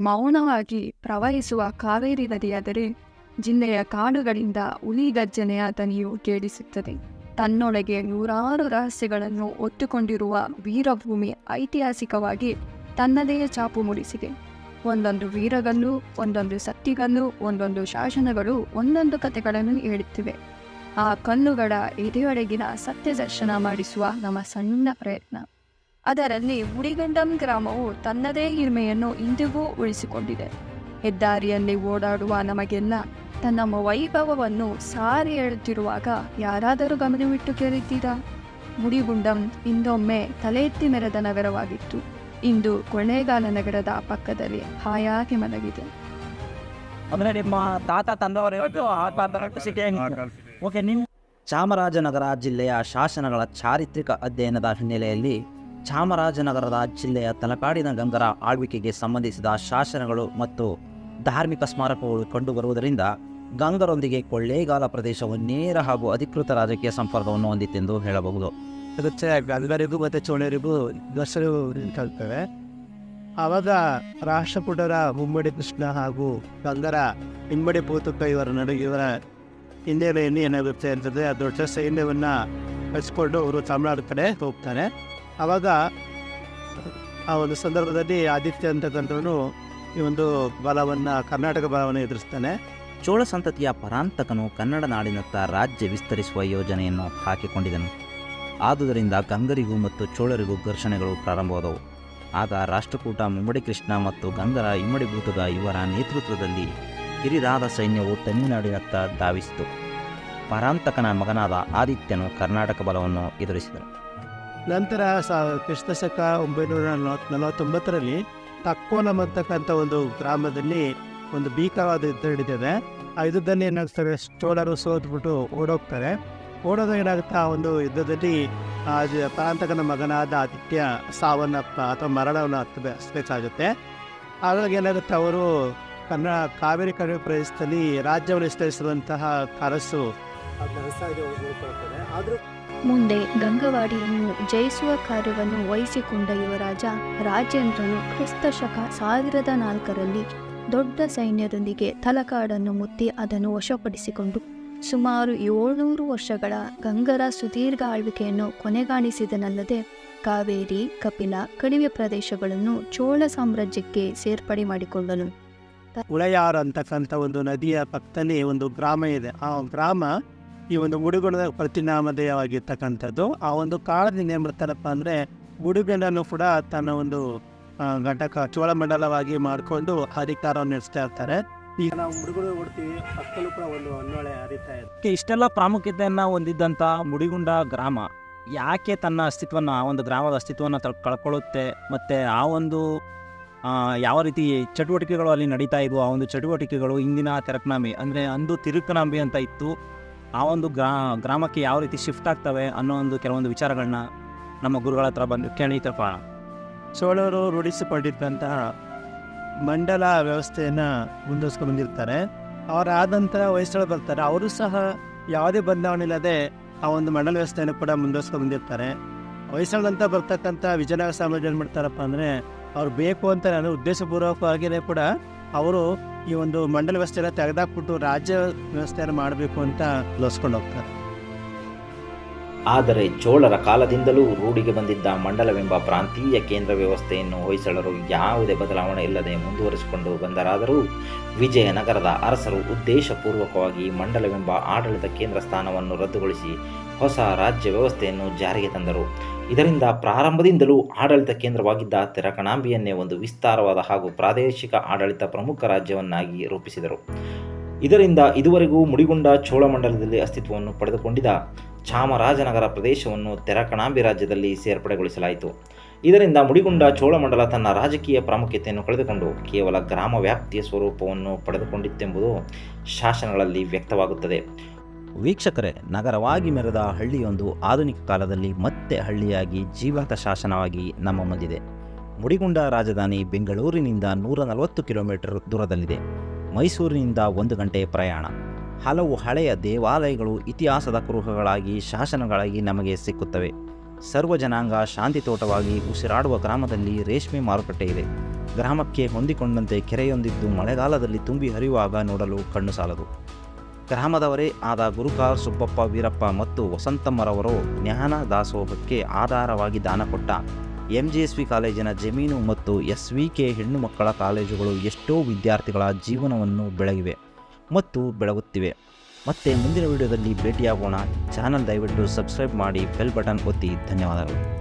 ಮೌನವಾಗಿ ಪ್ರವಹಿಸುವ ಕಾವೇರಿ ನದಿಯಾದರೆ ಜಿಲ್ಲೆಯ ಕಾಡುಗಳಿಂದ ಹುಲಿಗರ್ಜನೆಯ ದನಿಯು ಕೇಳಿಸುತ್ತದೆ. ತನ್ನೊಳಗೆ ನೂರಾರು ರಹಸ್ಯಗಳನ್ನು ಒತ್ತುಕೊಂಡಿರುವ ವೀರಭೂಮಿ ಐತಿಹಾಸಿಕವಾಗಿ ತನ್ನದೇ ಛಾಪು ಮೂಡಿಸಿದೆ. ಒಂದೊಂದು ವೀರಗಲ್ಲು, ಒಂದೊಂದು ಸತ್ತಿಗಲ್ಲು, ಒಂದೊಂದು ಶಾಸನಗಳು ಒಂದೊಂದು ಕಥೆಗಳನ್ನು ಹೇಳುತ್ತಿವೆ. ಆ ಕಲ್ಲುಗಳ ಎದೆಯೊಳಗಿನ ಸತ್ಯ ದರ್ಶನ ಮಾಡಿಸುವ ನಮ್ಮ ಸಣ್ಣ ಪ್ರಯತ್ನ. ಅದರಲ್ಲಿ ಮುಡಿಗಂಡಂ ಗ್ರಾಮವು ತನ್ನದೇ ಹಿರಿಮೆಯನ್ನು ಇಂದಿಗೂ ಉಳಿಸಿಕೊಂಡಿದೆ. ಹೆದ್ದಾರಿಯಲ್ಲಿ ಓಡಾಡುವ ನಮಗೆಲ್ಲ ತನ್ನ ವೈಭವವನ್ನು ಸಾರಿ ಹೇಳುತ್ತಿರುವಾಗ ಯಾರಾದರೂ ಗಮನವಿಟ್ಟು ಕೇಳಿದ್ದೀರಾ? ಮುಡಿಗುಂಡಂ ಹಿಂದೊಮ್ಮೆ ತಲೆ ಎತ್ತಿ ಮೆರೆದ ನಗರವಾಗಿತ್ತು. ಇಂದು ಕೊಳ್ಳೇಗಾಲ ನಗರದ ಪಕ್ಕದಲ್ಲಿ ಹಾಯಾಗಿ ಮಲಗಿದೆ. ಅಂದರೆ ನಿಮ್ಮ ತಾತ ತಂದವರು ಓಕೆ. ನೀವು ಚಾಮರಾಜನಗರ ಜಿಲ್ಲೆಯ ಶಾಸನಗಳ ಚಾರಿತ್ರಿಕ ಅಧ್ಯಯನದ ಹಿನ್ನೆಲೆಯಲ್ಲಿ ಚಾಮರಾಜನಗರದ ಜಿಲ್ಲೆಯ ತಲಕಾಡಿನ ಗಂಗರ ಆಳ್ವಿಕೆಗೆ ಸಂಬಂಧಿಸಿದ ಶಾಸನಗಳು ಮತ್ತು ಧಾರ್ಮಿಕ ಸ್ಮಾರಕಗಳು ಕಂಡುಬರುವುದರಿಂದ ಗಂಗರೊಂದಿಗೆ ಕೊಳ್ಳೇಗಾಲ ಪ್ರದೇಶವು ನೇರ ಹಾಗೂ ಅಧಿಕೃತ ರಾಜಕೀಯ ಸಂಪರ್ಕವನ್ನು ಹೊಂದಿತ್ತೆಂದು ಹೇಳಬಹುದು. ಅದಕ್ಕೆ ಗಂಗರಿಗೂ ಮತ್ತು ಚೋಳರಿಗೂ ದಸರು ಕಲ್ತವೆ. ಆವಾಗ ರಾಷ್ಟ್ರಕೂಟರ ಮುಮ್ಮಡಿ ಕೃಷ್ಣ ಹಾಗೂ ಗಂಗರ ಇಮ್ಮಡಿ ಭೂತುಕ್ಕ ಇವರ ನಡುವೆ ಇವರ ಹಿನ್ನೆಲೆಯಲ್ಲಿ ಏನಾಗುತ್ತೆ ಅಂತಂದರೆ ಆ ದೊಡ್ಡ ಸೈನ್ಯವನ್ನು ಕಳಿಸ್ಕೊಂಡು ಅವರು ತಮಿಳುನಾಡು ಕಡೆ ಹೋಗ್ತಾರೆ. ಆವಾಗ ಆ ಒಂದು ಸಂದರ್ಭದಲ್ಲಿ ಆದಿತ್ಯ ಅಂತಕ್ಕಂಥವನು ಈ ಒಂದು ಬಲವನ್ನು ಕರ್ನಾಟಕ ಬಲವನ್ನು ಎದುರಿಸ್ತಾನೆ. ಚೋಳ ಸಂತತಿಯ ಪರಾಂತಕನು ಕನ್ನಡ ನಾಡಿನತ್ತ ರಾಜ್ಯ ವಿಸ್ತರಿಸುವ ಯೋಜನೆಯನ್ನು ಹಾಕಿಕೊಂಡಿದ್ದನು. ಆದುದರಿಂದ ಗಂಗರಿಗೂ ಮತ್ತು ಚೋಳರಿಗೂ ಘರ್ಷಣೆಗಳು ಪ್ರಾರಂಭವಾದವು. ಆಗ ರಾಷ್ಟ್ರಕೂಟ ಮುಮ್ಮಡಿ ಕೃಷ್ಣ ಮತ್ತು ಗಂಗರ ಇಮ್ಮಡಿ ಭೂತುಗ ಇವರ ನೇತೃತ್ವದಲ್ಲಿ ಹಿರಿದಾದ ಸೈನ್ಯವು ತಮಿಳುನಾಡಿನತ್ತ ಧಾವಿಸಿತು. ಪರಾಂತಕನ ಮಗನಾದ ಆದಿತ್ಯನು ಕರ್ನಾಟಕ ಬಲವನ್ನು ಎದುರಿಸಿದನು. ನಂತರ ಕ್ರಿಸ್ತಶಕ 949ರಲ್ಲಿ ತಕ್ಕೋಲಂ ಅಂತಕ್ಕಂಥ ಒಂದು ಗ್ರಾಮದಲ್ಲಿ ಒಂದು ಭೀಕರವಾದ ಯುದ್ಧ ನಡೀತದೆ. ಆ ಯುದ್ಧದಲ್ಲಿ ಏನಾಗ್ತಾರೆ, ಚೋಳರು ಸೋತ್ಬಿಟ್ಟು ಓಡೋಗ್ತಾರೆ. ಓಡೋದು ಏನಾಗುತ್ತೆ, ಆ ಒಂದು ಯುದ್ಧದಲ್ಲಿ ಪರಾಂತಕನ ಮಗನಾದ ಆದಿತ್ಯ ಸಾವನ್ನು ಅಥವಾ ಮರಣವನ್ನು ಹತ್ತಬೇಕಾಗುತ್ತೆ. ಹಾಗಾಗಿ ಏನಾಗುತ್ತೆ, ಅವರು ಕಾವೇರಿ ಕಣಿವೆ ಪ್ರದೇಶದಲ್ಲಿ ರಾಜ್ಯವನ್ನು ವಿಸ್ತರಿಸಿರುವಂತಹ ಕನಸು ಆದರೂ ಮುಂದೆ ಗಂಗವಾಡಿಯನ್ನು ಜಯಿಸುವ ಕಾರ್ಯವನ್ನು ವಹಿಸಿಕೊಂಡ ಯುವರಾಜ ರಾಜೇಂದ್ರನು ಕ್ರಿಸ್ತಶಕ 1004ರಲ್ಲಿ ದೊಡ್ಡ ಸೈನ್ಯದೊಂದಿಗೆ ತಲಕಾಡನ್ನು ಮುತ್ತಿ ಅದನ್ನು ವಶಪಡಿಸಿಕೊಂಡು ಸುಮಾರು 700 ವರ್ಷಗಳ ಗಂಗರ ಸುದೀರ್ಘ ಆಳ್ವಿಕೆಯನ್ನು ಕೊನೆಗಾಣಿಸಿದನಲ್ಲದೆ ಕಾವೇರಿ, ಕಪಿಲ ಕಣಿವೆ ಪ್ರದೇಶಗಳನ್ನು ಚೋಳ ಸಾಮ್ರಾಜ್ಯಕ್ಕೆ ಸೇರ್ಪಡೆ ಮಾಡಿಕೊಂಡನು. ಉಳೆಯಾರು ಅಂತಕ್ಕಂಥ ಒಂದು ನದಿಯ ಪಕ್ಕದಲ್ಲಿ ಒಂದು ಗ್ರಾಮ ಇದೆ. ಆ ಗ್ರಾಮ ಈ ಒಂದು ಮುಡಿಗುಣದ ಪ್ರತಿನಾಮಧೇಯವಾಗಿರ್ತಕ್ಕಂಥದ್ದು. ಆ ಒಂದು ಕಾಲದಿಂದ ಏನು ಮಾಡ್ತಾರಪ್ಪ ಅಂದರೆ, ಮುಡಿಗಣ್ಣನ್ನು ಕೂಡ ತನ್ನ ಒಂದು ಘಟಕ ಚೋಳಮಂಡಲವಾಗಿ ಮಾಡಿಕೊಂಡು ಅಧಿಕಾರವನ್ನು ನಡೆಸ್ತಾ ಇರ್ತಾರೆ. ಈಗ ನಾವು ಮುಡಿಗುಣ ನೋಡ್ತೀವಿ, ಪಕ್ಕದಲ್ಲೂ ಕೂಡ ಒಂದು ಹೊನ್ನೊಳೆ ಹರಿತಾ ಇದೆ. ಇಷ್ಟೆಲ್ಲ ಪ್ರಾಮುಖ್ಯತೆಯನ್ನು ಹೊಂದಿದ್ದಂಥ ಮುಡಿಗುಂಡ ಗ್ರಾಮ ಯಾಕೆ ತನ್ನ ಅಸ್ತಿತ್ವವನ್ನು, ಆ ಒಂದು ಗ್ರಾಮದ ಅಸ್ತಿತ್ವವನ್ನು ಕಳ್ಕೊಳ್ಳುತ್ತೆ, ಮತ್ತು ಆ ಒಂದು ಯಾವ ರೀತಿ ಚಟುವಟಿಕೆಗಳು ಅಲ್ಲಿ ನಡೀತಾ ಇದ್ವು, ಆ ಒಂದು ಚಟುವಟಿಕೆಗಳು ಇಂದಿನ ತೆರಕನಾಂಬಿ ಅಂದರೆ ಅಂದು ತಿರುಕನಾಂಬಿ ಅಂತ ಇತ್ತು, ಆ ಒಂದು ಗ್ರಾಮಕ್ಕೆ ಯಾವ ರೀತಿ ಶಿಫ್ಟ್ ಆಗ್ತವೆ ಅನ್ನೋ ಒಂದು ಕೆಲವೊಂದು ವಿಚಾರಗಳನ್ನ ನಮ್ಮ ಗುರುಗಳ ಹತ್ರ ಬಂದು ಕೇಳಿ ತಿಳ್ಕೊಳ್ಳೋಣ. ಚೋಳರು ರೂಢಿಸಿಕೊಂಡಿದ್ದಂತಹ ಮಂಡಲ ವ್ಯವಸ್ಥೆಯನ್ನು ಮುಂದುವರ್ಸ್ಕೊಂಡು ಬಂದಿರ್ತಾರೆ. ಅವರಾದ ನಂತರ ಹೊಯ್ಸಳರು ಬರ್ತಾರೆ. ಅವರು ಸಹ ಯಾವುದೇ ಬದಲಾವಣೆ ಇಲ್ಲದೆ ಆ ಒಂದು ಮಂಡಲ ವ್ಯವಸ್ಥೆಯನ್ನು ಕೂಡ ಮುಂದುವರ್ಸ್ಕೊಂಡು ಬಂದಿರ್ತಾರೆ. ಹೊಯ್ಸಳಂತ ಬರ್ತಕ್ಕಂಥ ವಿಜಯನಗರ ಸಾಮ್ರಾಜ್ಯ ಏನು ಮಾಡ್ತಾರಪ್ಪ ಅಂದರೆ, ಅವ್ರು ಬೇಕು ಅಂತ ನಾನು ಉದ್ದೇಶಪೂರ್ವಕವಾಗಿಯೇ ಕೂಡ ಅವರು ಈ ಒಂದು ಮಂಡಲ ವ್ಯವಸ್ಥೆಯನ್ನು ತೆಗೆದಾಕ್ಬಿಟ್ಟು ರಾಜ್ಯ ವ್ಯವಸ್ಥೆಯನ್ನು ಮಾಡಬೇಕು ಅಂತ ಲೋಸ್ಕೊಂಡು ಹೋಗ್ತಾರೆ. ಆದರೆ ಚೋಳರ ಕಾಲದಿಂದಲೂ ರೂಢಿಗೆ ಬಂದಿದ್ದ ಮಂಡಲವೆಂಬ ಪ್ರಾಂತೀಯ ಕೇಂದ್ರ ವ್ಯವಸ್ಥೆಯನ್ನು ಹೊಯ್ಸಳರು ಯಾವುದೇ ಬದಲಾವಣೆ ಇಲ್ಲದೆ ಮುಂದುವರಿಸಿಕೊಂಡು ಬಂದರಾದರೂ ವಿಜಯನಗರದ ಅರಸರು ಉದ್ದೇಶಪೂರ್ವಕವಾಗಿ ಮಂಡಲವೆಂಬ ಆಡಳಿತ ಕೇಂದ್ರ ಸ್ಥಾನವನ್ನು ರದ್ದುಗೊಳಿಸಿ ಹೊಸ ರಾಜ್ಯ ವ್ಯವಸ್ಥೆಯನ್ನು ಜಾರಿಗೆ ತಂದರು. ಇದರಿಂದ ಪ್ರಾರಂಭದಿಂದಲೂ ಆಡಳಿತ ಕೇಂದ್ರವಾಗಿದ್ದ ತೆರಕನಾಂಬಿಯನ್ನೇ ಒಂದು ವಿಸ್ತಾರವಾದ ಹಾಗೂ ಪ್ರಾದೇಶಿಕ ಆಡಳಿತ ಪ್ರಮುಖ ರಾಜ್ಯವನ್ನಾಗಿ ರೂಪಿಸಿದರು. ಇದರಿಂದ ಇದುವರೆಗೂ ಮುಡಿಗುಂಡ ಚೋಳಮಂಡಲದಲ್ಲಿ ಅಸ್ತಿತ್ವವನ್ನು ಪಡೆದುಕೊಂಡಿದ್ದ ಚಾಮರಾಜನಗರ ಪ್ರದೇಶವನ್ನು ತೆರಕನಾಂಬಿ ರಾಜ್ಯದಲ್ಲಿ ಸೇರ್ಪಡೆಗೊಳಿಸಲಾಯಿತು. ಇದರಿಂದ ಮುಡಿಗುಂಡ ಚೋಳಮಂಡಲ ತನ್ನ ರಾಜಕೀಯ ಪ್ರಾಮುಖ್ಯತೆಯನ್ನು ಕಳೆದುಕೊಂಡು ಕೇವಲ ಗ್ರಾಮ ವ್ಯಾಪ್ತಿಯ ಸ್ವರೂಪವನ್ನು ಪಡೆದುಕೊಂಡಿತ್ತೆಂಬುದು ಶಾಸನಗಳಲ್ಲಿ ವ್ಯಕ್ತವಾಗುತ್ತದೆ. ವೀಕ್ಷಕರೇ, ನಗರವಾಗಿ ಮೆರೆದ ಹಳ್ಳಿಯೊಂದು ಆಧುನಿಕ ಕಾಲದಲ್ಲಿ ಮತ್ತೆ ಹಳ್ಳಿಯಾಗಿ ಜೀವಂತ ಶಾಸನವಾಗಿ ನಮ್ಮ ಮುಂದಿದೆ. ಮುಡಿಗುಂಡ ರಾಜಧಾನಿ ಬೆಂಗಳೂರಿನಿಂದ 140 ಕಿಲೋಮೀಟರ್ ದೂರದಲ್ಲಿದೆ. ಮೈಸೂರಿನಿಂದ 1 ಗಂಟೆ ಪ್ರಯಾಣ. ಹಲವು ಹಳೆಯ ದೇವಾಲಯಗಳು ಇತಿಹಾಸದ ಕುರುಹುಗಳಾಗಿ ಶಾಸನಗಳಾಗಿ ನಮಗೆ ಸಿಕ್ಕುತ್ತವೆ. ಸರ್ವ ಜನಾಂಗ ಶಾಂತಿ ತೋಟವಾಗಿ ಉಸಿರಾಡುವ ಗ್ರಾಮದಲ್ಲಿ ರೇಷ್ಮೆ ಮಾರುಕಟ್ಟೆ ಇದೆ. ಗ್ರಾಮಕ್ಕೆ ಹೊಂದಿಕೊಂಡಂತೆ ಕೆರೆಯೊಂದಿದ್ದು ಮಳೆಗಾಲದಲ್ಲಿ ತುಂಬಿ ಹರಿಯುವಾಗ ನೋಡಲು ಕಣ್ಣು ಸಾಲದು. ಗ್ರಾಮದವರೇ ಆದ ಗುರುಕಾರ್ ಸುಬ್ಬಪ್ಪ ವೀರಪ್ಪ ಮತ್ತು ವಸಂತಮ್ಮರವರು ಜ್ಞಾನ ದಾಸೋಹಕ್ಕೆ ಆಧಾರವಾಗಿ ದಾನ ಕೊಟ್ಟ MJSV ಕಾಲೇಜಿನ ಜಮೀನು ಮತ್ತು SVK ಹೆಣ್ಣು ಮಕ್ಕಳ ಕಾಲೇಜುಗಳು ಎಷ್ಟೋ ವಿದ್ಯಾರ್ಥಿಗಳ ಜೀವನವನ್ನು ಬೆಳಗಿವೆ ಮತ್ತು ಬೆಳಗುತ್ತಿವೆ. ಮತ್ತೆ ಮುಂದಿನ ವಿಡಿಯೋದಲ್ಲಿ ಭೇಟಿಯಾಗೋಣ. ಚಾನಲ್ ದಯವಿಟ್ಟು ಸಬ್ಸ್ಕ್ರೈಬ್ ಮಾಡಿ, ಬೆಲ್ ಬಟನ್ ಒತ್ತಿ. ಧನ್ಯವಾದಗಳು.